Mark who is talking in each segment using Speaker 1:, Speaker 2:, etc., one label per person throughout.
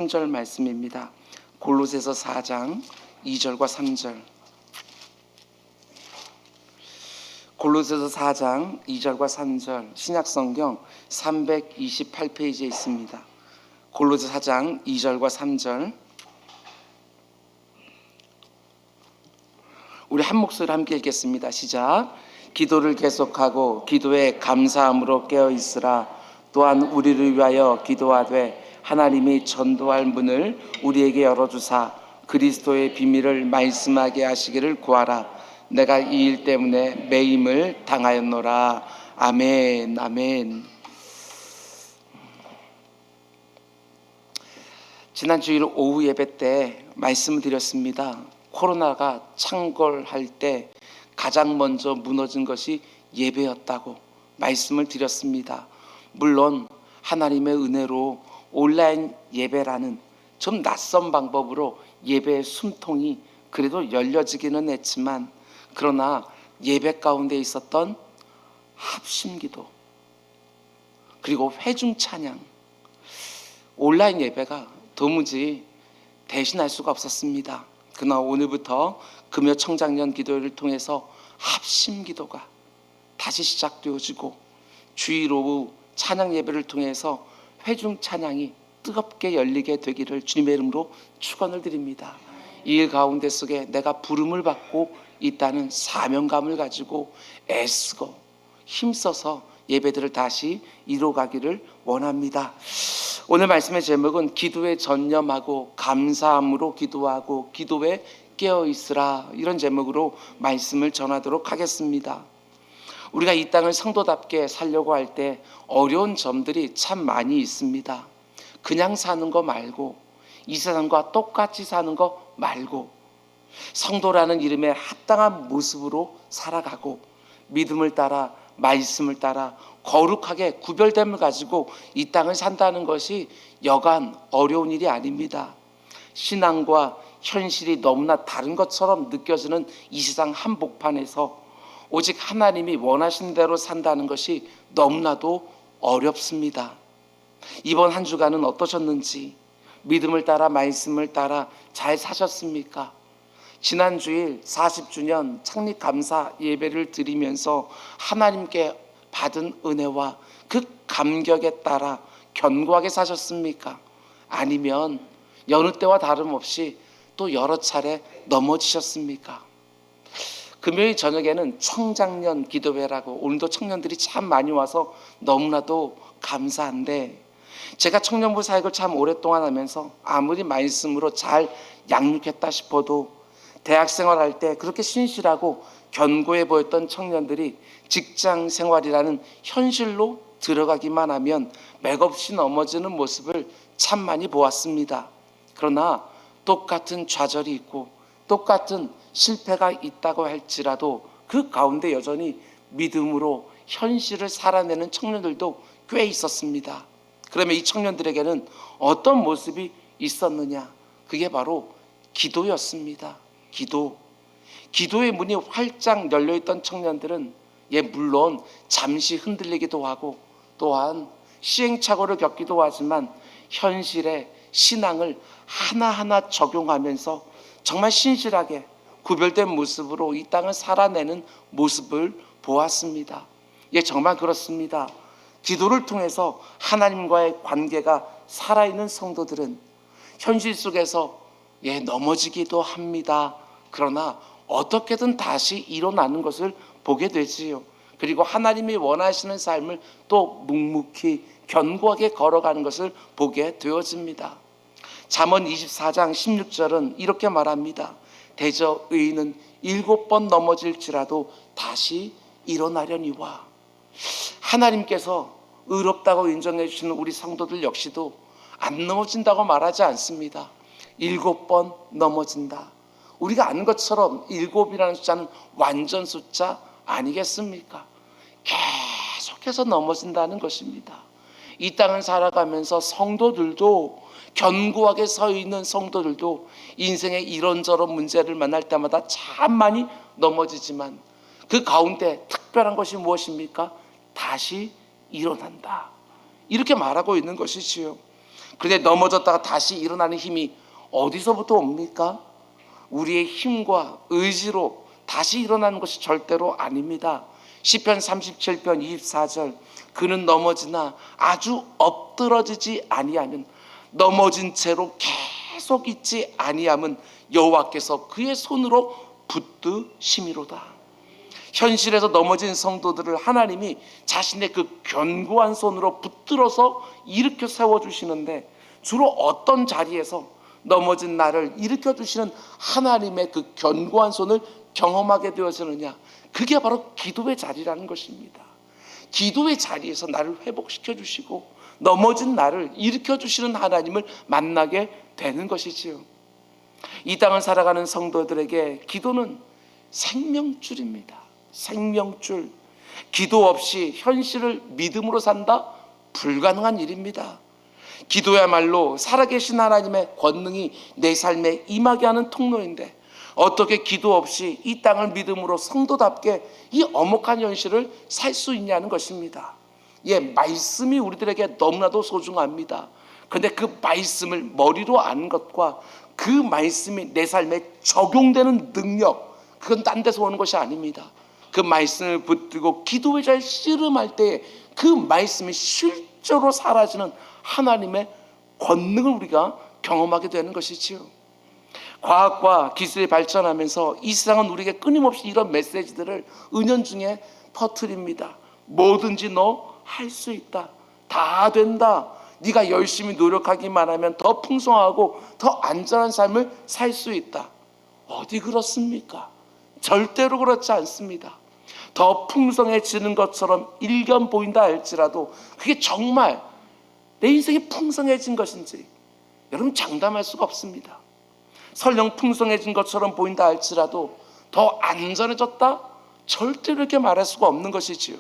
Speaker 1: 절 말씀입니다. 골로새서 4장 2절과 3절. 골로새서 4장 2절과 3절 신약성경 328페이지에 있습니다. 골로새 4장 2절과 3절 우리 한 목소리로 함께 읽겠습니다. 시작. 기도를 계속하고 기도에 감사함으로 깨어있으라. 또한 우리를 위하여 기도하되 하나님이 전도할 문을 우리에게 열어주사 그리스도의 비밀을 말씀하게 하시기를 구하라. 내가 이 일 때문에 매임을 당하였노라. 아멘. 아멘. 지난 주일 오후 예배 때 말씀을 드렸습니다. 코로나가 창궐할 때 가장 먼저 무너진 것이 예배였다고 말씀을 드렸습니다. 물론 하나님의 은혜로 온라인 예배라는 좀 낯선 방법으로 예배의 숨통이 그래도 열려지기는 했지만, 그러나 예배 가운데 있었던 합심기도 그리고 회중 찬양, 온라인 예배가 도무지 대신할 수가 없었습니다. 그러나 오늘부터 금요 청장년 기도회를 통해서 합심기도가 다시 시작되어지고 주일 오후 찬양 예배를 통해서 회중 찬양이 뜨겁게 열리게 되기를 주님의 이름으로 축원을 드립니다. 이 일 가운데 속에 내가 부름을 받고 있다는 사명감을 가지고 애쓰고 힘써서 예배들을 다시 이루어가기를 원합니다. 오늘 말씀의 제목은 기도에 전념하고 감사함으로 기도하고 기도에 깨어있으라, 이런 제목으로 말씀을 전하도록 하겠습니다. 우리가 이 땅을 성도답게 살려고 할 때 어려운 점들이 참 많이 있습니다. 그냥 사는 거 말고, 이 세상과 똑같이 사는 거 말고, 성도라는 이름에 합당한 모습으로 살아가고 믿음을 따라 말씀을 따라 거룩하게 구별됨을 가지고 이 땅을 산다는 것이 여간 어려운 일이 아닙니다. 신앙과 현실이 너무나 다른 것처럼 느껴지는 이 세상 한복판에서 오직 하나님이 원하신 대로 산다는 것이 너무나도 어렵습니다. 이번 한 주간은 어떠셨는지, 믿음을 따라 말씀을 따라 잘 사셨습니까? 지난 주일 40주년 창립감사 예배를 드리면서 하나님께 받은 은혜와 그 감격에 따라 견고하게 사셨습니까? 아니면 여느 때와 다름없이 또 여러 차례 넘어지셨습니까? 금요일 저녁에는 청장년 기도회라고, 오늘도 청년들이 참 많이 와서 너무나도 감사한데, 제가 청년부 사역을 참 오랫동안 하면서 아무리 말씀으로 잘 양육했다 싶어도 대학생활 할 때 그렇게 신실하고 견고해 보였던 청년들이 직장 생활이라는 현실로 들어가기만 하면 맥없이 넘어지는 모습을 참 많이 보았습니다. 그러나 똑같은 좌절이 있고 똑같은 실패가 있다고 할지라도 그 가운데 여전히 믿음으로 현실을 살아내는 청년들도 꽤 있었습니다. 그러면 이 청년들에게는 어떤 모습이 있었느냐? 그게 바로 기도였습니다. 기도의 문이 활짝 열려있던 청년들은 물론 잠시 흔들리기도 하고 또한 시행착오를 겪기도 하지만 현실의 신앙을 하나하나 적용하면서 정말 신실하게 구별된 모습으로 이 땅을 살아내는 모습을 보았습니다. 정말 그렇습니다. 기도를 통해서 하나님과의 관계가 살아있는 성도들은 현실 속에서 넘어지기도 합니다. 그러나 어떻게든 다시 일어나는 것을 보게 되지요. 그리고 하나님이 원하시는 삶을 또 묵묵히 견고하게 걸어가는 것을 보게 되어집니다. 잠언 24장 16절은 이렇게 말합니다. 대저 의인은 7번 넘어질지라도 다시 일어나려니와. 하나님께서 의롭다고 인정해 주시는 우리 성도들 역시도 안 넘어진다고 말하지 않습니다. 7번 넘어진다. 우리가 아는 것처럼 7이라는 숫자는 완전 숫자 아니겠습니까? 계속해서 넘어진다는 것입니다. 이 땅을 살아가면서 성도들도, 견고하게 서 있는 성도들도 인생의 이런저런 문제를 만날 때마다 참 많이 넘어지지만 그 가운데 특별한 것이 무엇입니까? 다시 일어난다. 이렇게 말하고 있는 것이지요. 그런데 넘어졌다가 다시 일어나는 힘이 어디서부터 옵니까? 우리의 힘과 의지로 다시 일어나는 것이 절대로 아닙니다. 시편 37편 24절, 그는 넘어지나 아주 엎드러지지 아니하면, 넘어진 채로 계속 있지 아니함은 여호와께서 그의 손으로 붙드심이로다. 현실에서 넘어진 성도들을 하나님이 자신의 그 견고한 손으로 붙들어서 일으켜 세워주시는데, 주로 어떤 자리에서 넘어진 나를 일으켜 주시는 하나님의 그 견고한 손을 경험하게 되어지느냐, 그게 바로 기도의 자리라는 것입니다. 기도의 자리에서 나를 회복시켜 주시고 넘어진 나를 일으켜 주시는 하나님을 만나게 되는 것이지요. 이 땅을 살아가는 성도들에게 기도는 생명줄입니다. 생명줄. 기도 없이 현실을 믿음으로 산다? 불가능한 일입니다. 기도야말로 살아계신 하나님의 권능이 내 삶에 임하게 하는 통로인데, 어떻게 기도 없이 이 땅을 믿음으로 성도답게 이 엄혹한 현실을 살 수 있냐는 것입니다. 말씀이 우리들에게 너무나도 소중합니다. 그런데 그 말씀을 머리로 아는 것과 그 말씀이 내 삶에 적용되는 능력, 그건 딴 데서 오는 것이 아닙니다. 그 말씀을 붙들고 기도의 자리에 씨름할 때 그 말씀이 실제로 사라지는 하나님의 권능을 우리가 경험하게 되는 것이지요. 과학과 기술이 발전하면서 이 세상은 우리에게 끊임없이 이런 메시지들을 은연중에 퍼뜨립니다. 뭐든지 너 할 수 있다. 다 된다. 네가 열심히 노력하기만 하면 더 풍성하고 더 안전한 삶을 살 수 있다. 어디 그렇습니까? 절대로 그렇지 않습니다. 더 풍성해지는 것처럼 일견 보인다 할지라도 그게 정말 내 인생이 풍성해진 것인지 여러분 장담할 수가 없습니다. 설령 풍성해진 것처럼 보인다 할지라도 더 안전해졌다? 절대로 이렇게 말할 수가 없는 것이지요.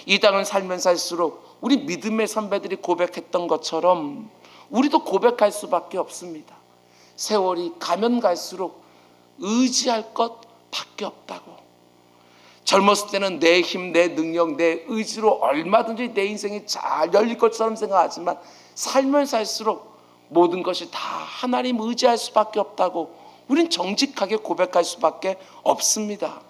Speaker 1: 이 땅을 살면 살수록 우리 믿음의 선배들이 고백했던 것처럼 우리도 고백할 수밖에 없습니다. 세월이 가면 갈수록 의지할 것밖에 없다고. 젊었을 때는 내 힘, 내 능력, 내 의지로 얼마든지 내 인생이 잘 열릴 것처럼 생각하지만 살면 살수록 모든 것이 다 하나님 의지할 수밖에 없다고 우린 정직하게 고백할 수밖에 없습니다.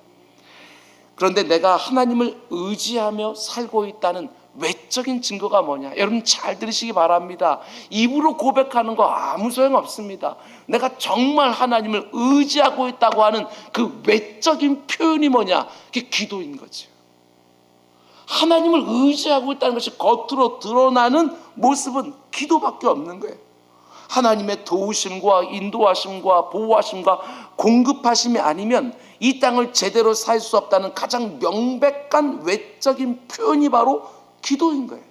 Speaker 1: 그런데 내가 하나님을 의지하며 살고 있다는 외적인 증거가 뭐냐? 여러분 잘 들으시기 바랍니다. 입으로 고백하는 거 아무 소용 없습니다. 내가 정말 하나님을 의지하고 있다고 하는 그 외적인 표현이 뭐냐? 그게 기도인 거죠. 하나님을 의지하고 있다는 것이 겉으로 드러나는 모습은 기도밖에 없는 거예요. 하나님의 도우심과 인도하심과 보호하심과 공급하심이 아니면 이 땅을 제대로 살 수 없다는 가장 명백한 외적인 표현이 바로 기도인 거예요.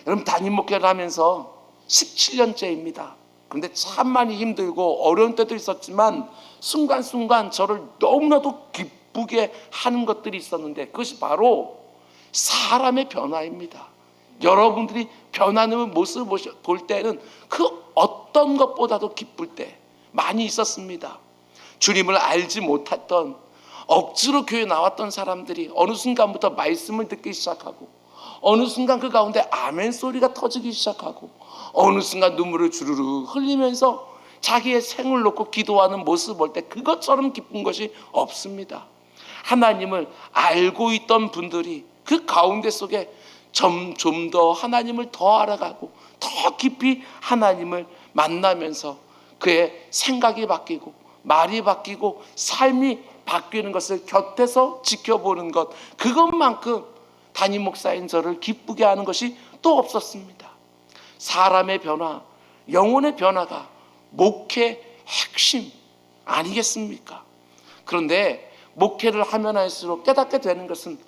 Speaker 1: 여러분 담임 목회를 하면서 17년째입니다. 그런데 참 많이 힘들고 어려운 때도 있었지만 순간순간 저를 너무나도 기쁘게 하는 것들이 있었는데 그것이 바로 사람의 변화입니다. 여러분들이 변하는 모습을 볼 때는 그 어떤 것보다도 기쁠 때 많이 있었습니다. 주님을 알지 못했던 억지로 교회 나왔던 사람들이 어느 순간부터 말씀을 듣기 시작하고 어느 순간 그 가운데 아멘 소리가 터지기 시작하고 어느 순간 눈물을 주르르 흘리면서 자기의 생을 놓고 기도하는 모습을 볼 때 그것처럼 기쁜 것이 없습니다. 하나님을 알고 있던 분들이 그 가운데 속에 좀 더 하나님을 더 알아가고 더 깊이 하나님을 만나면서 그의 생각이 바뀌고 말이 바뀌고 삶이 바뀌는 것을 곁에서 지켜보는 것, 그것만큼 담임 목사인 저를 기쁘게 하는 것이 또 없었습니다. 사람의 변화, 영혼의 변화가 목회의 핵심 아니겠습니까? 그런데 목회를 하면 할수록 깨닫게 되는 것은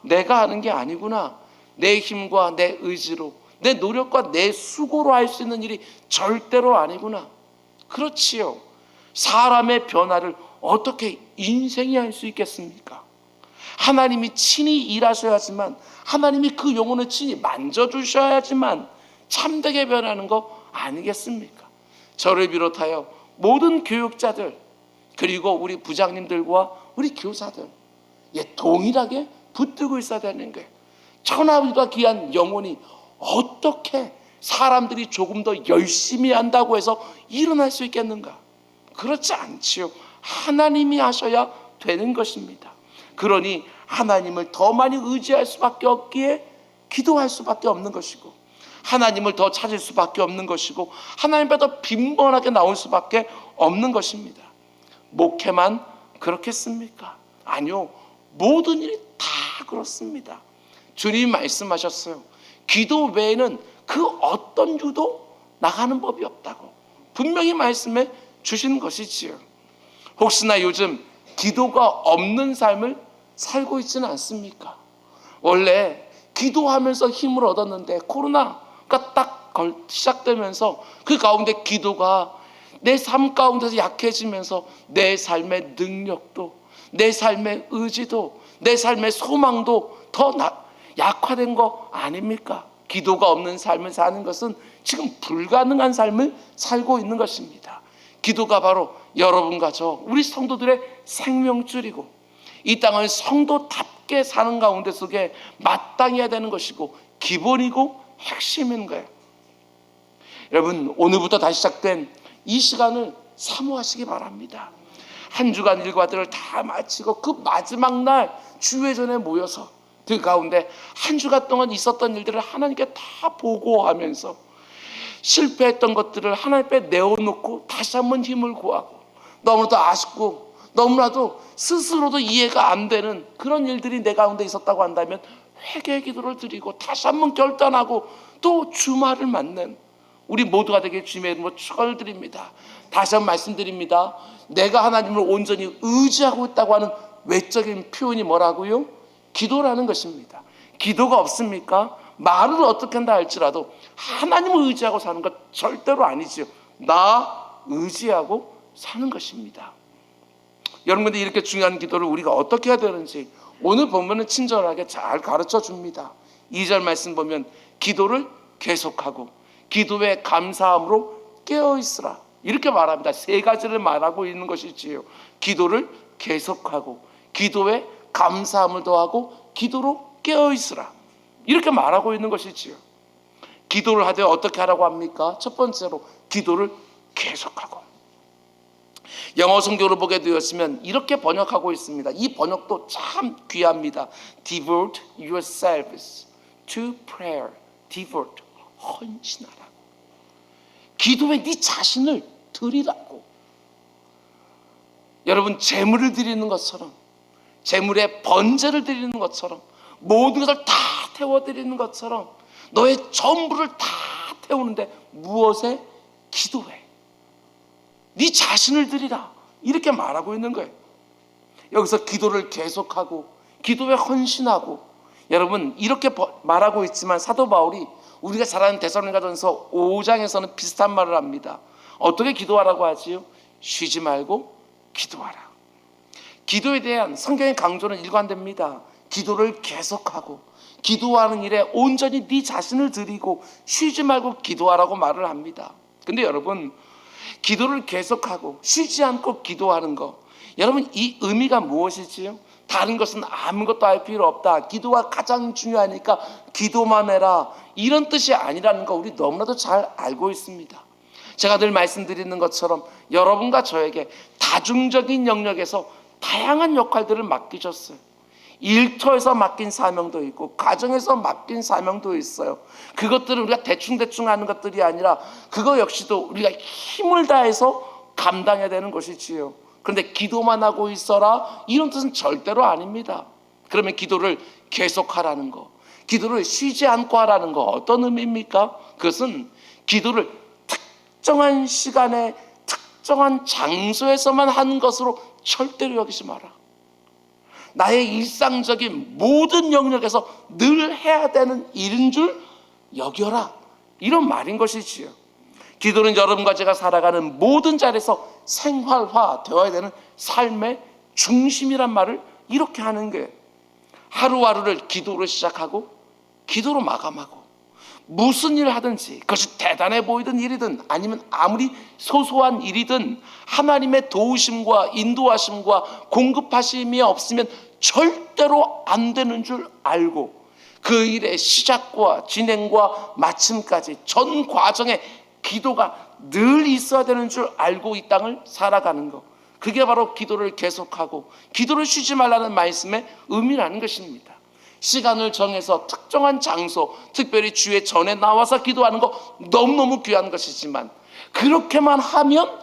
Speaker 1: 내가 하는 게 아니구나. 내 힘과 내 의지로, 내 노력과 내 수고로 할 수 있는 일이 절대로 아니구나. 그렇지요. 사람의 변화를 어떻게 인생이 할 수 있겠습니까? 하나님이 친히 일하셔야지만, 하나님이 그 영혼을 친히 만져주셔야지만 참되게 변하는 거 아니겠습니까? 저를 비롯하여 모든 교육자들, 그리고 우리 부장님들과 우리 교사들 동일하게 붙들고 있어야 되는 거예요. 천하위가 귀한 영혼이 어떻게 사람들이 조금 더 열심히 한다고 해서 일어날 수 있겠는가? 그렇지 않지요. 하나님이 하셔야 되는 것입니다. 그러니 하나님을 더 많이 의지할 수밖에 없기에 기도할 수밖에 없는 것이고, 하나님을 더 찾을 수밖에 없는 것이고, 하나님보다 더 빈번하게 나올 수밖에 없는 것입니다. 목회만 그렇겠습니까? 아니요, 모든 일이 다 그렇습니다. 주님이 말씀하셨어요. 기도 외에는 그 어떤 유도 나가는 법이 없다고 분명히 말씀해 주신 것이지요. 혹시나 요즘 기도가 없는 삶을 살고 있지는 않습니까? 원래 기도하면서 힘을 얻었는데 코로나가 딱 시작되면서 그 가운데 기도가 내 삶 가운데서 약해지면서 내 삶의 능력도, 내 삶의 의지도, 내 삶의 소망도 더 약화된 거 아닙니까? 기도가 없는 삶을 사는 것은 지금 불가능한 삶을 살고 있는 것입니다. 기도가 바로 여러분과 저 우리 성도들의 생명줄이고, 이 땅을 성도답게 사는 가운데 속에 마땅해야 되는 것이고 기본이고 핵심인 거예요. 여러분, 오늘부터 다시 시작된 이 시간을 사모하시기 바랍니다. 한 주간 일과들을 다 마치고 그 마지막 날 주회전에 모여서 그 가운데 한 주간 동안 있었던 일들을 하나님께 다 보고하면서 실패했던 것들을 하나님 앞에 내어놓고 다시 한번 힘을 구하고, 너무나도 아쉽고 너무나도 스스로도 이해가 안 되는 그런 일들이 내 가운데 있었다고 한다면 회개의 기도를 드리고 다시 한번 결단하고 또 주말을 맞는 우리 모두가 되길 주님의 이름으로 축원드립니다. 다시 한번 말씀드립니다. 내가 하나님을 온전히 의지하고 있다고 하는 외적인 표현이 뭐라고요? 기도라는 것입니다. 기도가 없습니까? 말을 어떻게 한다 할지라도 하나님을 의지하고 사는 것 절대로 아니지요. 나 의지하고 사는 것입니다. 여러분들, 이렇게 중요한 기도를 우리가 어떻게 해야 되는지 오늘 본문은 친절하게 잘 가르쳐 줍니다. 2절 말씀 보면 기도를 계속하고 기도에 감사함으로 깨어있으라, 이렇게 말합니다. 세 가지를 말하고 있는 것이지요. 기도를 계속하고 기도에 감사함을 더하고 기도로 깨어있으라, 이렇게 말하고 있는 것이지요. 기도를 하되 어떻게 하라고 합니까? 첫 번째로 기도를 계속하고. 영어 성경으로 보게 되었으면 이렇게 번역하고 있습니다. 이 번역도 참 귀합니다. Devote yourselves to prayer. Devote, 헌신하라고. 기도에 네 자신을 드리라고. 여러분, 재물을 드리는 것처럼, 재물에 번제를 드리는 것처럼, 모든 것을 다 태워드리는 것처럼 너의 전부를 다 태우는데 무엇에? 기도해. 네 자신을 드리라, 이렇게 말하고 있는 거예요. 여기서 기도를 계속하고 기도에 헌신하고, 여러분 이렇게 말하고 있지만 사도 바울이 우리가 잘 아는 데살로니가전서 5장에서는 비슷한 말을 합니다. 어떻게 기도하라고 하지요? 쉬지 말고 기도하라. 기도에 대한 성경의 강조는 일관됩니다. 기도를 계속하고 기도하는 일에 온전히 네 자신을 드리고 쉬지 말고 기도하라고 말을 합니다. 근데 여러분, 기도를 계속하고 쉬지 않고 기도하는 거, 여러분 이 의미가 무엇이지요? 다른 것은 아무것도 할 필요 없다, 기도가 가장 중요하니까 기도만 해라, 이런 뜻이 아니라는 거 우리 너무나도 잘 알고 있습니다. 제가 늘 말씀드리는 것처럼 여러분과 저에게 다중적인 영역에서 다양한 역할들을 맡기셨어요. 일터에서 맡긴 사명도 있고 가정에서 맡긴 사명도 있어요. 그것들은 우리가 대충대충 하는 것들이 아니라 그거 역시도 우리가 힘을 다해서 감당해야 되는 것이지요. 그런데 기도만 하고 있어라, 이런 뜻은 절대로 아닙니다. 그러면 기도를 계속하라는 거, 기도를 쉬지 않고 하라는 거 어떤 의미입니까? 그것은 기도를 특정한 시간에 특정한 장소에서만 하는 것으로 절대로 여기지 마라. 나의 일상적인 모든 영역에서 늘 해야 되는 일인 줄 여겨라, 이런 말인 것이지요. 기도는 여러분과 제가 살아가는 모든 자리에서 생활화 되어야 되는 삶의 중심이란 말을 이렇게 하는 거예요. 하루하루를 기도로 시작하고 기도로 마감하고, 무슨 일을 하든지 그것이 대단해 보이던 일이든 아니면 아무리 소소한 일이든 하나님의 도우심과 인도하심과 공급하심이 없으면 절대로 안 되는 줄 알고, 그 일의 시작과 진행과 마침까지 전 과정에 기도가 늘 있어야 되는 줄 알고 이 땅을 살아가는 것, 그게 바로 기도를 계속하고 기도를 쉬지 말라는 말씀의 의미라는 것입니다. 시간을 정해서 특정한 장소, 특별히 주의 전에 나와서 기도하는 거 너무너무 귀한 것이지만 그렇게만 하면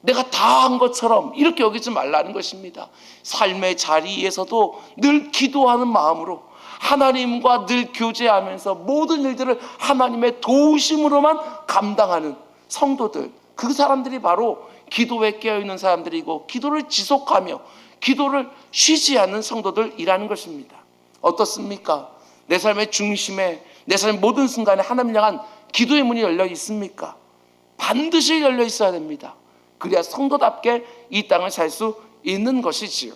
Speaker 1: 내가 다 한 것처럼 이렇게 여기지 말라는 것입니다. 삶의 자리에서도 늘 기도하는 마음으로 하나님과 늘 교제하면서 모든 일들을 하나님의 도우심으로만 감당하는 성도들, 그 사람들이 바로 기도에 깨어있는 사람들이고 기도를 지속하며 기도를 쉬지 않는 성도들이라는 것입니다. 어떻습니까? 내 삶의 중심에, 내 삶의 모든 순간에 하나님을 향한 기도의 문이 열려 있습니까? 반드시 열려 있어야 됩니다. 그래야 성도답게 이 땅을 살 수 있는 것이지요.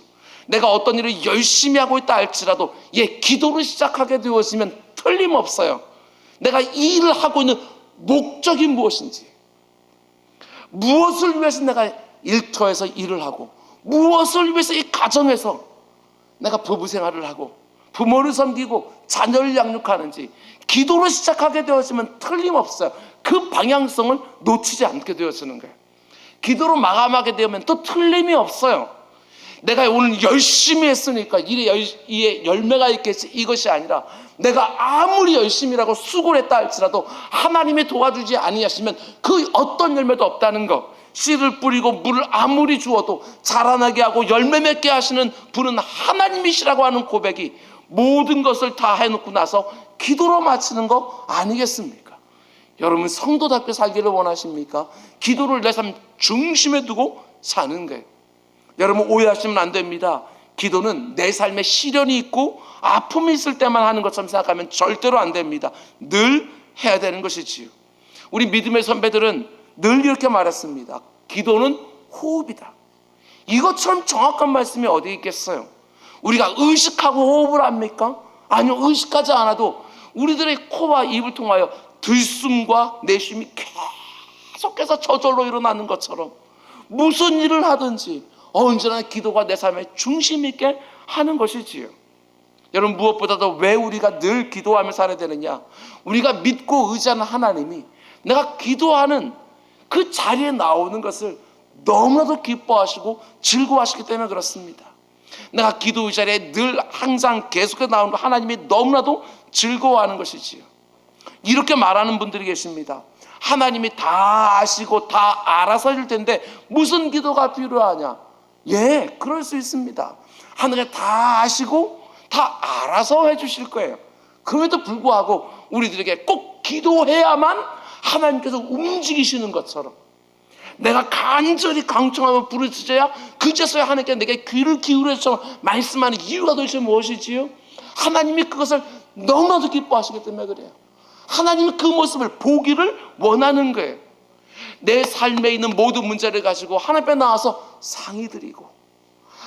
Speaker 1: 내가 어떤 일을 열심히 하고 있다 할지라도 기도를 시작하게 되었으면 틀림없어요. 내가 이 일을 하고 있는 목적이 무엇인지, 무엇을 위해서 내가 일터에서 일을 하고, 무엇을 위해서 이 가정에서 내가 부부 생활을 하고 부모를 섬기고 자녀를 양육하는지 기도로 시작하게 되었으면 틀림없어요. 그 방향성을 놓치지 않게 되어지는 거예요. 기도로 마감하게 되면 또 틀림이 없어요. 내가 오늘 열심히 했으니까 일에 열매가 있겠지, 이것이 아니라 내가 아무리 열심히라고 수고를 했다 할지라도 하나님이 도와주지 아니하시면 그 어떤 열매도 없다는 것, 씨를 뿌리고 물을 아무리 주어도 자라나게 하고 열매 맺게 하시는 분은 하나님이시라고 하는 고백이 모든 것을 다 해놓고 나서 기도로 마치는 거 아니겠습니까? 여러분, 성도답게 살기를 원하십니까? 기도를 내 삶 중심에 두고 사는 거예요. 여러분, 오해하시면 안 됩니다. 기도는 내 삶에 시련이 있고 아픔이 있을 때만 하는 것처럼 생각하면 절대로 안 됩니다. 늘 해야 되는 것이지요. 우리 믿음의 선배들은 늘 이렇게 말했습니다. 기도는 호흡이다. 이것처럼 정확한 말씀이 어디 있겠어요? 우리가 의식하고 호흡을 합니까? 아니요, 의식하지 않아도 우리들의 코와 입을 통하여 들숨과 내쉼이 계속해서 저절로 일어나는 것처럼 무슨 일을 하든지 언제나 기도가 내 삶의 중심 있게 하는 것이지요. 여러분, 무엇보다도 왜 우리가 늘 기도하며 살아야 되느냐? 우리가 믿고 의지하는 하나님이 내가 기도하는 그 자리에 나오는 것을 너무나도 기뻐하시고 즐거워하시기 때문에 그렇습니다. 내가 기도의 자리에 늘 항상 계속해서 나오는 하나님이 너무나도 즐거워하는 것이지요. 이렇게 말하는 분들이 계십니다. 하나님이 다 아시고 다 알아서 해줄 텐데 무슨 기도가 필요하냐? 그럴 수 있습니다. 하나님이 다 아시고 다 알아서 해주실 거예요. 그럼에도 불구하고 우리들에게 꼭 기도해야만 하나님께서 움직이시는 것처럼, 내가 간절히 강청하며 부르짖어야 그제서야 하나님께 내게 귀를 기울여서 말씀하는 이유가 도대체 무엇이지요? 하나님이 그것을 너무나도 기뻐하시기 때문에 그래요. 하나님이 그 모습을 보기를 원하는 거예요. 내 삶에 있는 모든 문제를 가지고 하나님 앞에 나와서 상의드리고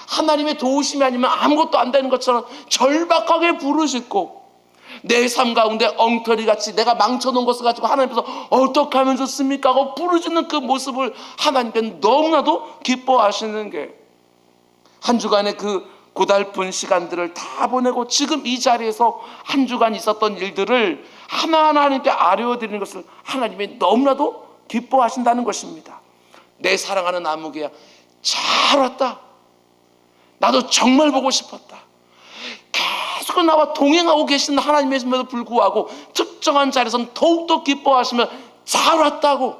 Speaker 1: 하나님의 도우심이 아니면 아무것도 안 되는 것처럼 절박하게 부르짖고 내 삶 가운데 엉터리같이 내가 망쳐놓은 것을 가지고 하나님께서 어떻게 하면 좋습니까? 하고 부르짖는 그 모습을 하나님께는 너무나도 기뻐하시는 게, 한 주간의 그 고달픈 시간들을 다 보내고 지금 이 자리에서 한 주간 있었던 일들을 하나하나 하나님께 아뢰어드리는 것을 하나님이 너무나도 기뻐하신다는 것입니다. 내 사랑하는 아무개야, 잘 왔다. 나도 정말 보고 싶었다. 계속 나와 동행하고 계신 하나님에도 불구하고 특정한 자리에서는 더욱더 기뻐하시며 잘 왔다고.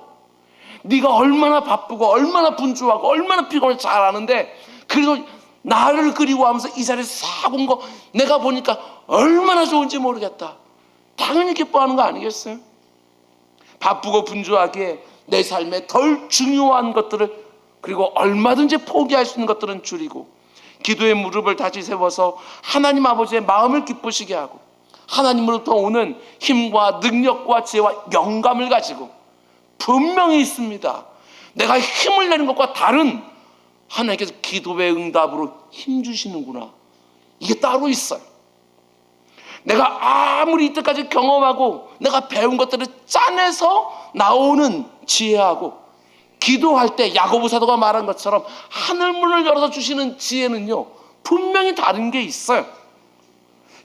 Speaker 1: 네가 얼마나 바쁘고 얼마나 분주하고 얼마나 피곤해 잘 아는데 그래도 나를 그리워하면서 이 자리에 싹 온 거 내가 보니까 얼마나 좋은지 모르겠다. 당연히 기뻐하는 거 아니겠어요? 바쁘고 분주하기에 내 삶에 덜 중요한 것들을, 그리고 얼마든지 포기할 수 있는 것들은 줄이고 기도의 무릎을 다시 세워서 하나님 아버지의 마음을 기쁘시게 하고 하나님으로부터 오는 힘과 능력과 지혜와 영감을 가지고, 분명히 있습니다. 내가 힘을 내는 것과 다른 하나님께서 기도의 응답으로 힘 주시는구나. 이게 따로 있어요. 내가 아무리 이때까지 경험하고 내가 배운 것들을 짜내서 나오는 지혜하고, 기도할 때 야고보 사도가 말한 것처럼 하늘문을 열어서 주시는 지혜는요 분명히 다른 게 있어요.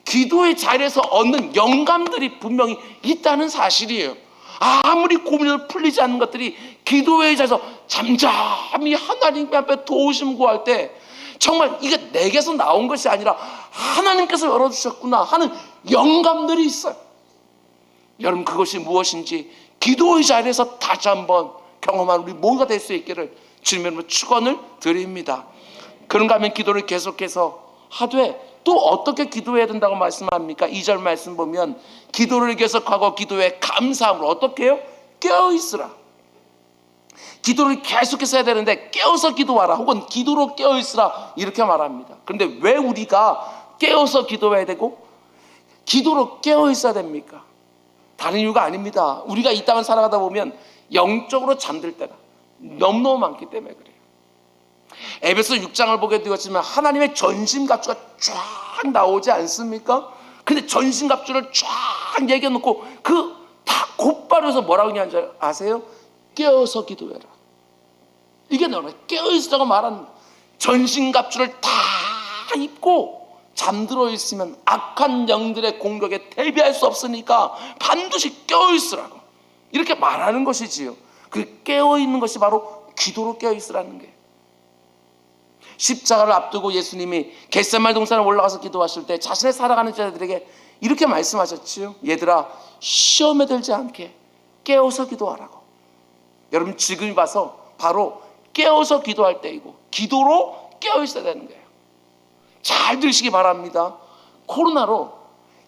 Speaker 1: 기도의 자리에서 얻는 영감들이 분명히 있다는 사실이에요. 아무리 고민을 풀리지 않는 것들이 기도의 자리에서 잠잠히 하나님 앞에 도우심 구할 때 정말 이게 내게서 나온 것이 아니라 하나님께서 열어주셨구나 하는 영감들이 있어요. 여러분, 그것이 무엇인지 기도의 자리에서 다시 한번 경험한 우리 모두가 될 수 있기를 주님으로 축원을 드립니다. 그런가 하면 기도를 계속해서 하되 또 어떻게 기도해야 된다고 말씀합니까? 2절 말씀 보면 기도를 계속하고 기도에 감사함으로 어떻게 해요? 깨어있으라. 기도를 계속해서 해야 되는데 깨어서 기도하라 혹은 기도로 깨어있으라 이렇게 말합니다. 그런데 왜 우리가 깨어서 기도해야 되고 기도로 깨어있어야 됩니까? 다른 이유가 아닙니다. 우리가 이 땅을 살아가다 보면 영적으로 잠들 때가 너무너무 많기 때문에 그래요. 에베소 6장을 보게 되었지만 하나님의 전신갑주가 쫙 나오지 않습니까? 근데 전신갑주를 쫙 얘기해놓고 그 다 곧바로 해서 뭐라고 하는지 아세요? 깨어서 기도해라. 이게 너는 깨어있으라고 말하는 전신갑주를 다 입고 잠들어 있으면 악한 영들의 공격에 대비할 수 없으니까 반드시 깨어있으라고 이렇게 말하는 것이지요. 그 깨어있는 것이 바로 기도로 깨어있으라는 게. 십자가를 앞두고 예수님이 겟세마네 동산에 올라가서 기도하실 때 자신의 살아가는 제자들에게 이렇게 말씀하셨지요. 얘들아, 시험에 들지 않게 깨어서 기도하라고. 여러분, 지금 봐서 바로 깨어서 기도할 때이고 기도로 깨어있어야 되는 거예요. 잘 들으시기 바랍니다. 코로나로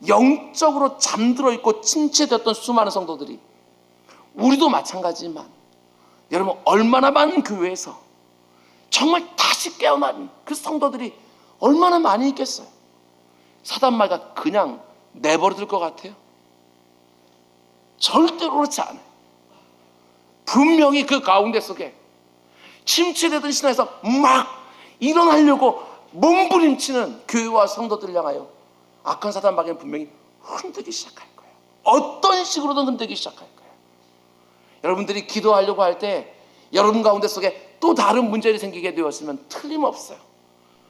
Speaker 1: 영적으로 잠들어 있고 침체되었던 수많은 성도들이, 우리도 마찬가지지만 여러분, 얼마나 많은 교회에서 정말 다시 깨어난 그 성도들이 얼마나 많이 있겠어요. 사단마귀가 그냥 내버려둘 것 같아요? 절대로 그렇지 않아요. 분명히 그 가운데 속에 침체되던 신앙에서 막 일어나려고 몸부림치는 교회와 성도들을 향하여 악한 사단마귀는 분명히 흔들기 시작할 거예요. 어떤 식으로든 흔들기 시작할 거예요. 여러분들이 기도하려고 할 때 여러분 가운데 속에 또 다른 문제를 생기게 되었으면 틀림없어요.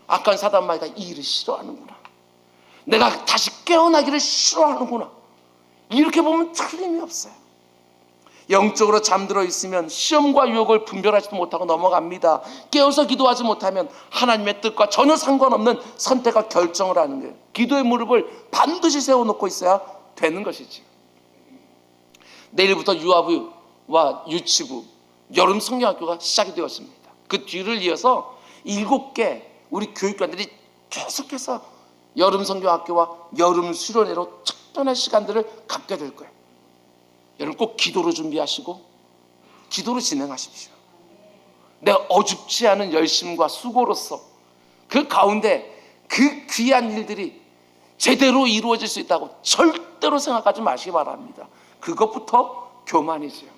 Speaker 1: 악한 사단마귀가 이 일을 싫어하는구나, 내가 다시 깨어나기를 싫어하는구나, 이렇게 보면 틀림이 없어요. 영적으로 잠들어 있으면 시험과 유혹을 분별하지도 못하고 넘어갑니다. 깨어서 기도하지 못하면 하나님의 뜻과 전혀 상관없는 선택과 결정을 하는 거예요. 기도의 무릎을 반드시 세워놓고 있어야 되는 것이지. 내일부터 유아부와 유치부 여름 성경학교가 시작이 되었습니다. 그 뒤를 이어서 7개 우리 교육관들이 계속해서 여름 성경학교와 여름 수련회로 특별한 시간들을 갖게 될 거예요. 여러분, 꼭 기도로 준비하시고 기도로 진행하십시오. 내 어줍지 않은 열심과 수고로서 그 가운데 그 귀한 일들이 제대로 이루어질 수 있다고 절대로 생각하지 마시기 바랍니다. 그것부터 교만이지요.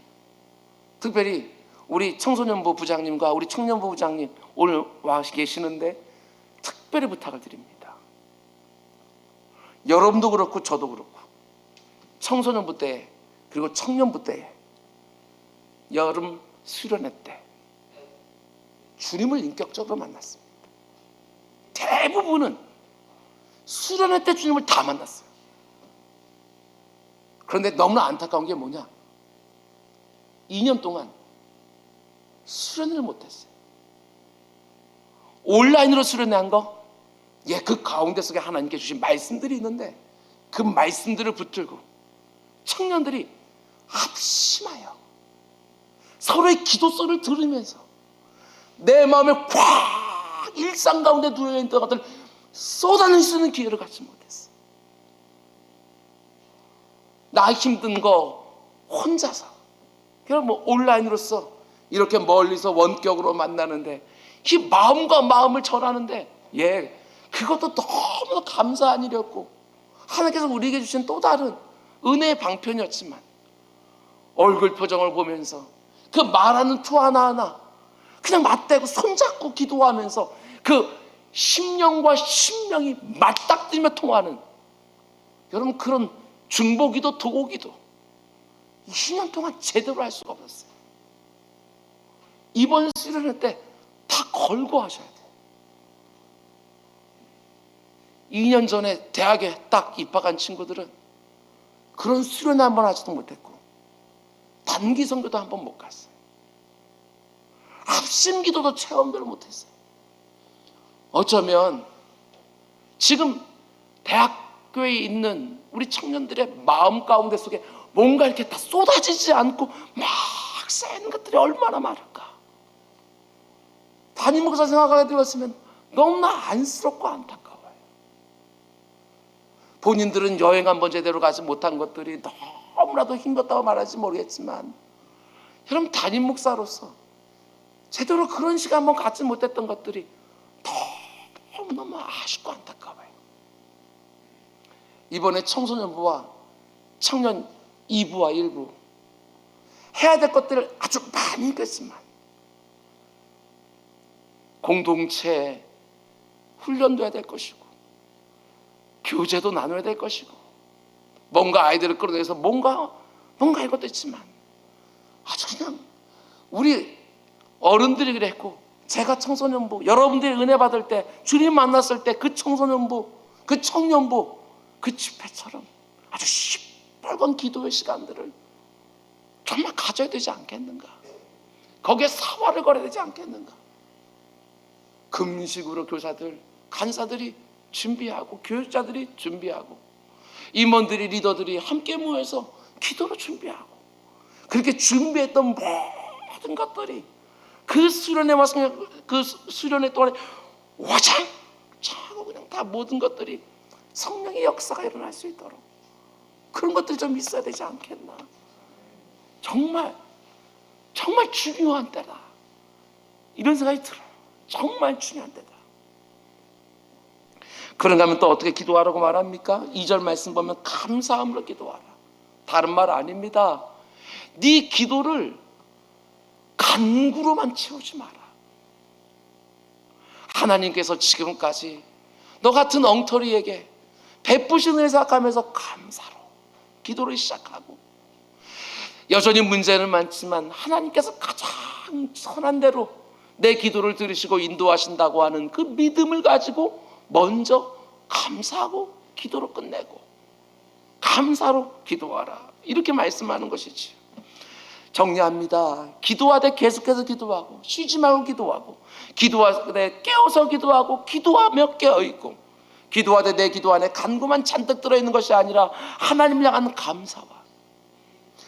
Speaker 1: 특별히 우리 청소년부 부장님과 우리 청년부 부장님 오늘 와 계시는데 특별히 부탁을 드립니다. 여러분도 그렇고 저도 그렇고 청소년부 때 그리고 청년부 때에 여름 수련회 때 주님을 인격적으로 만났습니다. 대부분은 수련회 때 주님을 다 만났어요. 그런데 너무나 안타까운 게 뭐냐, 2년 동안 수련회를 못했어요. 온라인으로 수련회한 거, 그 가운데 속에 하나님께 주신 말씀들이 있는데 그 말씀들을 붙들고 청년들이 합심하여 서로의 기도 소리를 들으면서 내 마음에 꽉 일상 가운데 누워있는 것들을 쏟아낼 수 있는 기회를 갖지 못했어. 나 힘든 거 혼자서 그냥 온라인으로서 이렇게 멀리서 원격으로 만나는데 이 마음과 마음을 전하는데 그것도 너무 감사한 일이었고 하나님께서 우리에게 주신 또 다른 은혜의 방편이었지만 얼굴 표정을 보면서 그 말하는 투 하나하나 그냥 맞대고 손잡고 기도하면서 그 심령과 심령이 맞닥뜨리며 통하는, 여러분, 그런 중보기도 도고기도 2년 동안 제대로 할 수가 없었어요. 이번 수련회 때 다 걸고 하셔야 돼요. 2년 전에 대학에 딱 입학한 친구들은 그런 수련회 한번 하지도 못했고 단기 선교도 한번 못 갔어요. 합심 기도도 체험들을 못했어요. 어쩌면 지금 대학교에 있는 우리 청년들의 마음 가운데 속에 뭔가 이렇게 다 쏟아지지 않고 막 쌓이는 것들이 얼마나 많을까. 담임 목사 생각하게 되었으면 너무나 안쓰럽고 안타까워요. 본인들은 여행 한번 제대로 가지 못한 것들이 너무나도 힘겹다고 말할지 모르겠지만, 여러분 담임 목사로서 제대로 그런 시간 한번 갖지 못했던 것들이 너무너무 아쉽고 안타까워요. 이번에 청소년부와 청년 2부와 1부 해야 될 것들을 아주 많이 했지만, 공동체 훈련도 해야 될 것이고 교제도 나눠야 될 것이고 뭔가 아이들을 끌어내서 뭔가 이것도 있지만, 아주 그냥 우리 어른들이 그랬고, 제가 청소년부 여러분들이 은혜 받을 때 주님 만났을 때 그 청소년부 그 청년부 그 집회처럼 아주 시뻘건 기도의 시간들을 정말 가져야 되지 않겠는가. 거기에 사활을 걸어야 되지 않겠는가. 금식으로 교사들 간사들이 준비하고 교육자들이 준비하고 임원들이 리더들이 함께 모여서 기도로 준비하고, 그렇게 준비했던 모든 것들이 그 수련회 와서 그 수련회 동안에 와장 차고 그냥 다 모든 것들이 성령의 역사가 일어날 수 있도록 그런 것들이 좀 있어야 되지 않겠나. 정말 중요한 때다, 이런 생각이 들어요. 정말 중요한 때다. 그런가 하면 또 어떻게 기도하라고 말합니까? 2절 말씀 보면 감사함으로 기도하라. 다른 말 아닙니다. 네 기도를 간구로만 채우지 마라. 하나님께서 지금까지 너 같은 엉터리에게 베푸신 은혜 생각하면서 감사로 기도를 시작하고, 여전히 문제는 많지만 하나님께서 가장 선한 대로 내 기도를 들으시고 인도하신다고 하는 그 믿음을 가지고 먼저 감사하고 기도로 끝내고, 감사로 기도하라, 이렇게 말씀하는 것이지. 정리합니다. 기도하되 계속해서 기도하고, 쉬지 말고 기도하고, 기도하되 깨어서 기도하고, 기도하며 깨어있고, 기도하되 내 기도 안에 간구만 잔뜩 들어있는 것이 아니라 하나님을 향한 감사와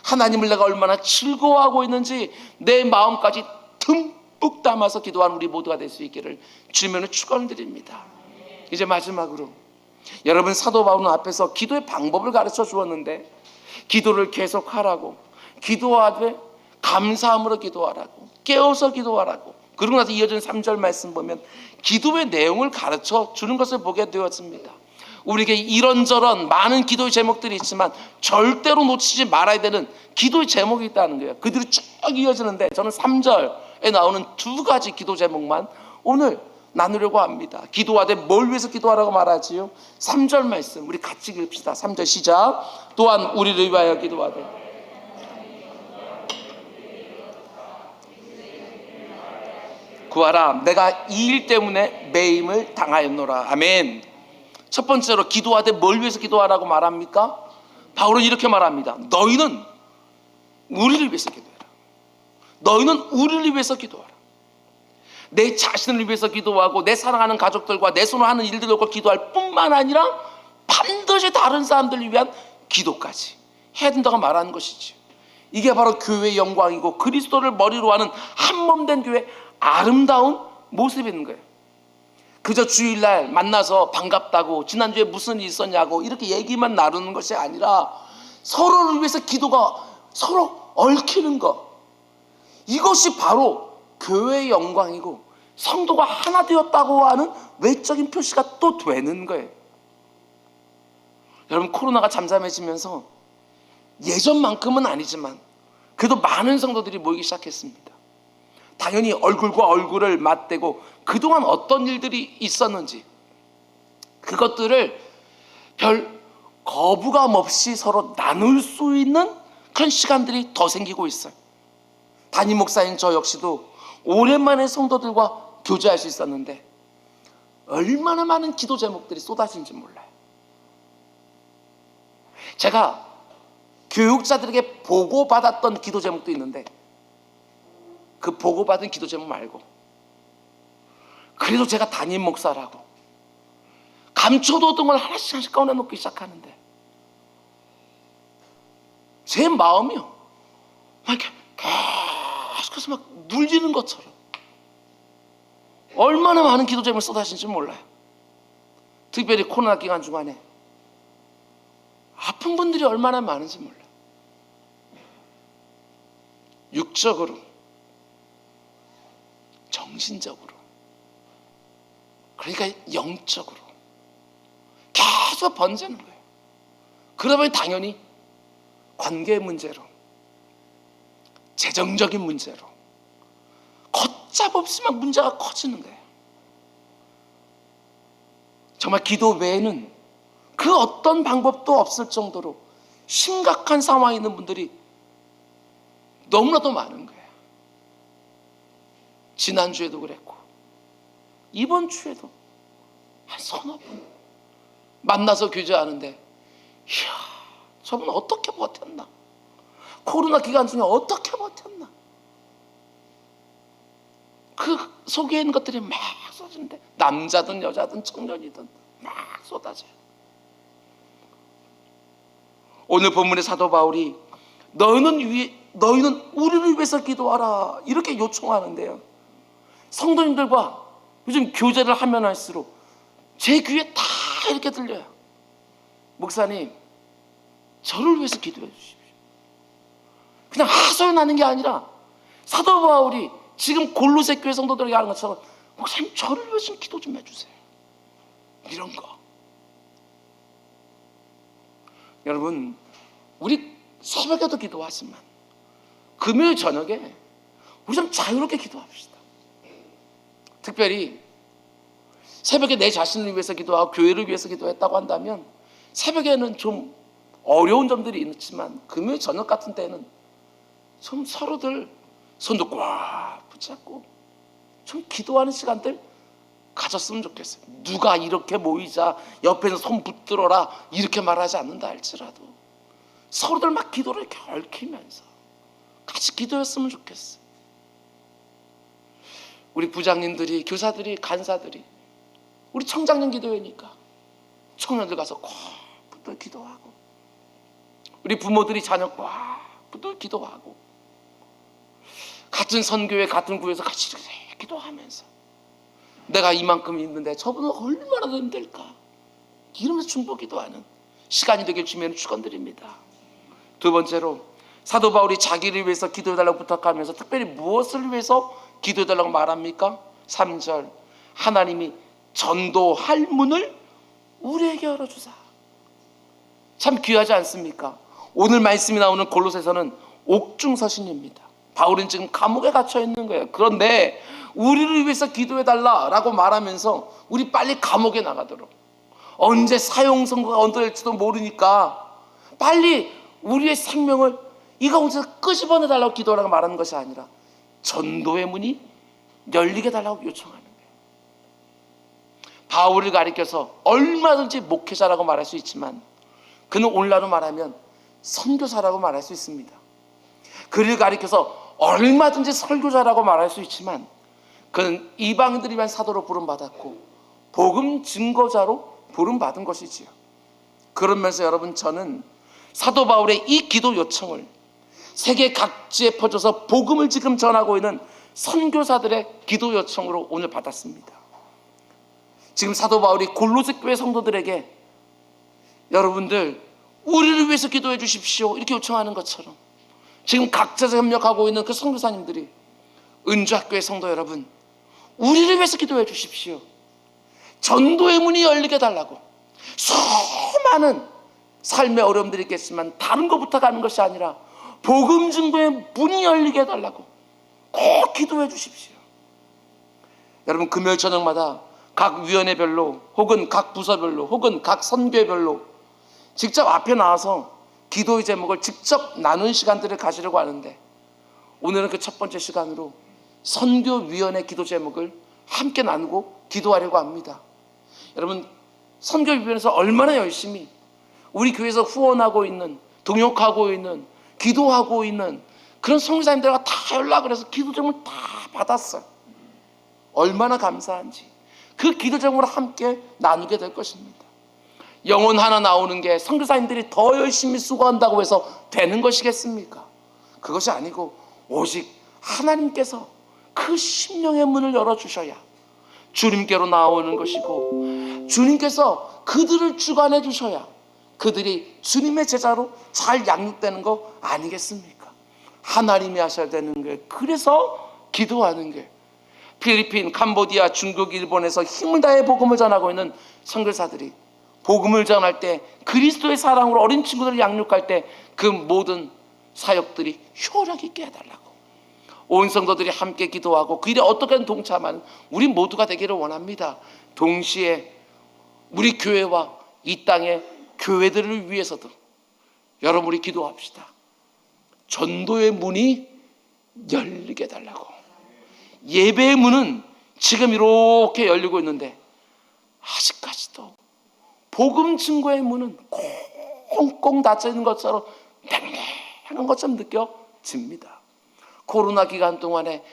Speaker 1: 하나님을 내가 얼마나 즐거워하고 있는지 내 마음까지 듬뿍 담아서 기도하는 우리 모두가 될 수 있기를 주님으로 축원드립니다. 이제 마지막으로, 여러분 사도 바울은 앞에서 기도의 방법을 가르쳐 주었는데, 기도를 계속하라고, 기도하되 감사함으로 기도하라고, 깨어서 기도하라고, 그러고 나서 이어진 3절 말씀 보면 기도의 내용을 가르쳐 주는 것을 보게 되었습니다. 우리에게 이런저런 많은 기도의 제목들이 있지만 절대로 놓치지 말아야 되는 기도의 제목이 있다는 거예요. 그들이 쭉 이어지는데 저는 3절에 나오는 2가지 기도 제목만 오늘 나누려고 합니다. 기도하되 뭘 위해서 기도하라고 말하지요? 3절 말씀 우리 같이 읽읍시다. 3절 시작. 또한 우리를 위하여 기도하되. 구하라, 내가 이 일 때문에 매임을 당하였노라. 아멘. 첫 번째로 기도하되 뭘 위해서 기도하라고 말합니까? 바울은 이렇게 말합니다. 너희는 우리를 위해서 기도해라. 너희는 우리를 위해서 기도하라. 내 자신을 위해서 기도하고 내 사랑하는 가족들과 내 손으로 하는 일들을 놓고 기도할 뿐만 아니라 반드시 다른 사람들을 위한 기도까지 해야 된다고 말하는 것이지. 이게 바로 교회의 영광이고 그리스도를 머리로 하는 한몸된 교회의 아름다운 모습이 있는 거예요. 그저 주일날 만나서 반갑다고 지난주에 무슨 일 있었냐고 이렇게 얘기만 나누는 것이 아니라 서로를 위해서 기도가 서로 얽히는 것, 이것이 바로 교회의 영광이고 성도가 하나 되었다고 하는 외적인 표시가 또 되는 거예요. 여러분, 코로나가 잠잠해지면서 예전만큼은 아니지만 그래도 많은 성도들이 모이기 시작했습니다. 당연히 얼굴과 얼굴을 맞대고 그동안 어떤 일들이 있었는지 그것들을 별 거부감 없이 서로 나눌 수 있는 그런 시간들이 더 생기고 있어요. 담임 목사인 저 역시도 오랜만에 성도들과 교제할 수 있었는데 얼마나 많은 기도 제목들이 쏟아지는지 몰라요. 제가 교육자들에게 보고받았던 기도 제목도 있는데 그 보고받은 기도 제목 말고 그래도 제가 담임 목사라고 감춰뒀던 걸 하나씩 꺼내놓기 시작하는데 제 마음이요 막 이렇게 계속해서 막 눌리는 것처럼 얼마나 많은 기도 제목을 쏟아지는지 몰라요. 특별히 코로나 기간 중간에 아픈 분들이 얼마나 많은지 몰라요. 육적으로, 정신적으로, 그러니까 영적으로 계속 번지는 거예요. 그러면 당연히 관계 문제로, 재정적인 문제로 걷잡 없으면 문제가 커지는 거예요. 정말 기도 외에는 그 어떤 방법도 없을 정도로 심각한 상황에 있는 분들이 너무나도 많은 거예요. 지난주에도 그랬고 이번 주에도 한 서너 분 만나서 교제하는데 이야 저분 어떻게 버텼나, 코로나 기간 중에 어떻게 버텼나, 그 속에 있는 것들이 막 쏟아지는데 남자든 여자든 청년이든 막 쏟아져요. 오늘 본문의 사도 바울이 너희는 우리를 위해서 기도하라 이렇게 요청하는데요, 성도님들과 요즘 교제를 하면 할수록 제 귀에 다 이렇게 들려요. 목사님 저를 위해서 기도해 주십시오. 그냥 하소연하는 게 아니라 사도 바울이 지금 골로새 교회 성도들에게 하는 것처럼 목사님 저를 위해서 기도 좀 해주세요, 이런 거. 여러분 우리 새벽에도 기도하지만 금요일 저녁에 우리 좀 자유롭게 기도합시다. 특별히 새벽에 내 자신을 위해서 기도하고 교회를 위해서 기도했다고 한다면 새벽에는 좀 어려운 점들이 있지만 금요일 저녁 같은 때는 좀 서로들 손도 꽉 붙잡고 좀 기도하는 시간들 가졌으면 좋겠어요. 누가 이렇게 모이자 옆에서 손 붙들어라 이렇게 말하지 않는다 할지라도 서로들 막 기도를 이렇게 얽히면서 같이 기도했으면 좋겠어요. 우리 부장님들이, 교사들이, 간사들이 우리 청장년 기도회니까 청년들 가서 꽉 붙들어 기도하고, 우리 부모들이 자녀 꽉 붙들어 기도하고, 같은 선교회 같은 구에서 같이 이렇게 기도하면서 내가 이만큼 있는데 저분은 얼마나 더 힘들까 이러면서 중보 기도하는 시간이 되길 주면 축원드립니다. 두 번째로 사도 바울이 자기를 위해서 기도해달라고 부탁하면서 특별히 무엇을 위해서 기도해달라고 말합니까? 3절 하나님이 전도할 문을 우리에게 열어주사. 참 귀하지 않습니까? 오늘 말씀이 나오는 골로새서는 옥중서신입니다. 바울은 지금 감옥에 갇혀 있는 거예요. 그런데 우리를 위해서 기도해달라고 말하면서 우리 빨리 감옥에 나가도록, 언제 사형 선고가 언도될지도 모르니까 빨리 우리의 생명을 이 가운데서 끄집어내달라고 기도하라고 말하는 것이 아니라 전도의 문이 열리게 달라고 요청하는 거예요. 바울을 가리켜서 얼마든지 목회자라고 말할 수 있지만 그는 오늘날로 말하면 선교사라고 말할 수 있습니다. 그를 가리켜서 얼마든지 설교자라고 말할 수 있지만 그는 이방인들을 위한 사도로 부름받았고 복음 증거자로 부름받은 것이지요. 그러면서 여러분 저는 사도 바울의 이 기도 요청을 세계 각지에 퍼져서 복음을 지금 전하고 있는 선교사들의 기도 요청으로 오늘 받았습니다. 지금 사도 바울이 골로새 교회 성도들에게 여러분들 우리를 위해서 기도해 주십시오 이렇게 요청하는 것처럼 지금 각자에서 협력하고 있는 그 선교사님들이 은주학교의 성도 여러분 우리를 위해서 기도해 주십시오. 전도의 문이 열리게 달라고. 수많은 삶의 어려움들이 있겠지만 다른 것부터 가는 것이 아니라 복음 증거의 문이 열리게 해달라고 꼭 기도해 주십시오. 여러분 금요일 저녁마다 각 위원회별로 혹은 각 부서별로 혹은 각 선교회별로 직접 앞에 나와서 기도의 제목을 직접 나눈 시간들을 가지려고 하는데 오늘은 그 첫 번째 시간으로 선교위원회 기도 제목을 함께 나누고 기도하려고 합니다. 여러분, 선교 비변에서 얼마나 열심히 우리 교회에서 후원하고 있는, 동역하고 있는, 기도하고 있는 그런 선교사님들과 다 연락을 해서 기도 제목을 다 받았어요. 얼마나 감사한지. 그 기도 제목을 함께 나누게 될 것입니다. 영혼 하나 나오는 게 선교사님들이 더 열심히 수고한다고 해서 되는 것이겠습니까? 그것이 아니고 오직 하나님께서 그 심령의 문을 열어주셔야 주님께로 나오는 것이고, 주님께서 그들을 주관해 주셔야 그들이 주님의 제자로 잘 양육되는 거 아니겠습니까? 하나님이 하셔야 되는 거예요. 그래서 기도하는 게, 필리핀, 캄보디아, 중국, 일본에서 힘을 다해 복음을 전하고 있는 선교사들이 복음을 전할 때, 그리스도의 사랑으로 어린 친구들을 양육할 때 그 모든 사역들이 효력 있게 해달라고 온 성도들이 함께 기도하고 그 일에 어떻게든 동참하는 우리 모두가 되기를 원합니다. 동시에 우리 교회와 이 땅의 교회들을 위해서도 여러분, 우리 기도합시다. 전도의 문이 열리게 해달라고. 예배의 문은 지금 이렇게 열리고 있는데 아직까지도 복음 증거의 문은 꽁꽁 닫혀 있는 것처럼 냉랭한 것처럼 느껴집니다. 코로나 기간 동안에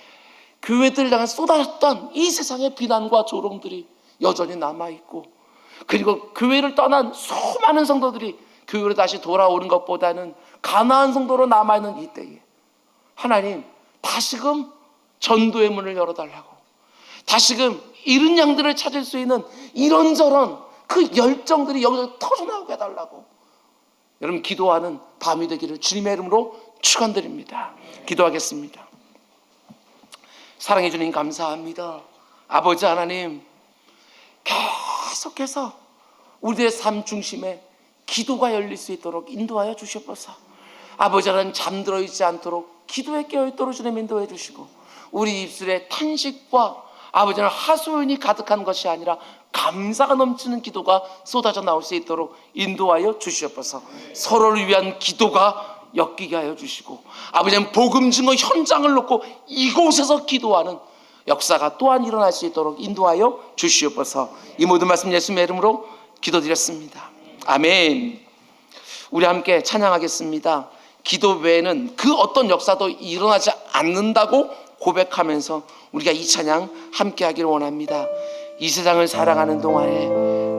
Speaker 1: 교회들을 향해 쏟아졌던 이 세상의 비난과 조롱들이 여전히 남아있고, 그리고 교회를 떠난 수많은 성도들이 교회로 다시 돌아오는 것보다는 가나안 성도로 남아있는 이때에 하나님, 다시금 전도의 문을 열어달라고, 다시금 잃은 양들을 찾을 수 있는 이런저런 그 열정들이 여기서 터져나오게 해달라고 여러분, 기도하는 밤이 되기를 주님의 이름으로 축원드립니다. 기도하겠습니다. 사랑해 주님 감사합니다. 아버지 하나님, 계속해서 우리의 삶 중심에 기도가 열릴 수 있도록 인도하여 주시옵소서. 아버지 하나님, 잠들어 있지 않도록 기도에 깨어있도록 주님 인도해 주시고, 우리 입술에 탄식과 아버지 하나님 하소연이 가득한 것이 아니라 감사가 넘치는 기도가 쏟아져 나올 수 있도록 인도하여 주시옵소서. 서로를 위한 기도가 엮이게 하여 주시고, 아버지 하나님 복음 증거 현장을 놓고 이곳에서 기도하는 역사가 또한 일어날 수 있도록 인도하여 주시옵소서. 이 모든 말씀 예수님의 이름으로 기도드렸습니다. 아멘. 우리 함께 찬양하겠습니다. 기도 외에는 그 어떤 역사도 일어나지 않는다고 고백하면서 우리가 이 찬양 함께 하기를 원합니다. 이 세상을 살아가는 동안에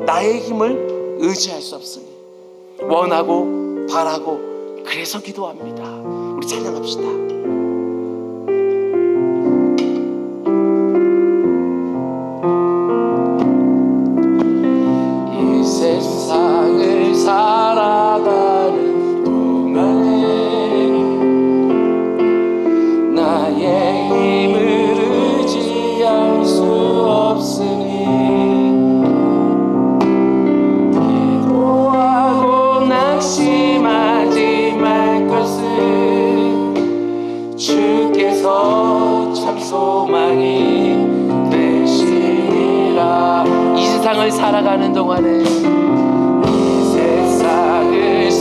Speaker 1: 나의 힘을 의지할 수 없으니 원하고 바라고 그래서 기도합니다. 우리 찬양합시다. 이 세상을 살아가는 동안에 나의 힘을 의지할 수 없으니 기도하고 낙심하지 말 것을 주께서 참 소망이 되시리라. 이 세상을 살아가는 동안에 이 세상을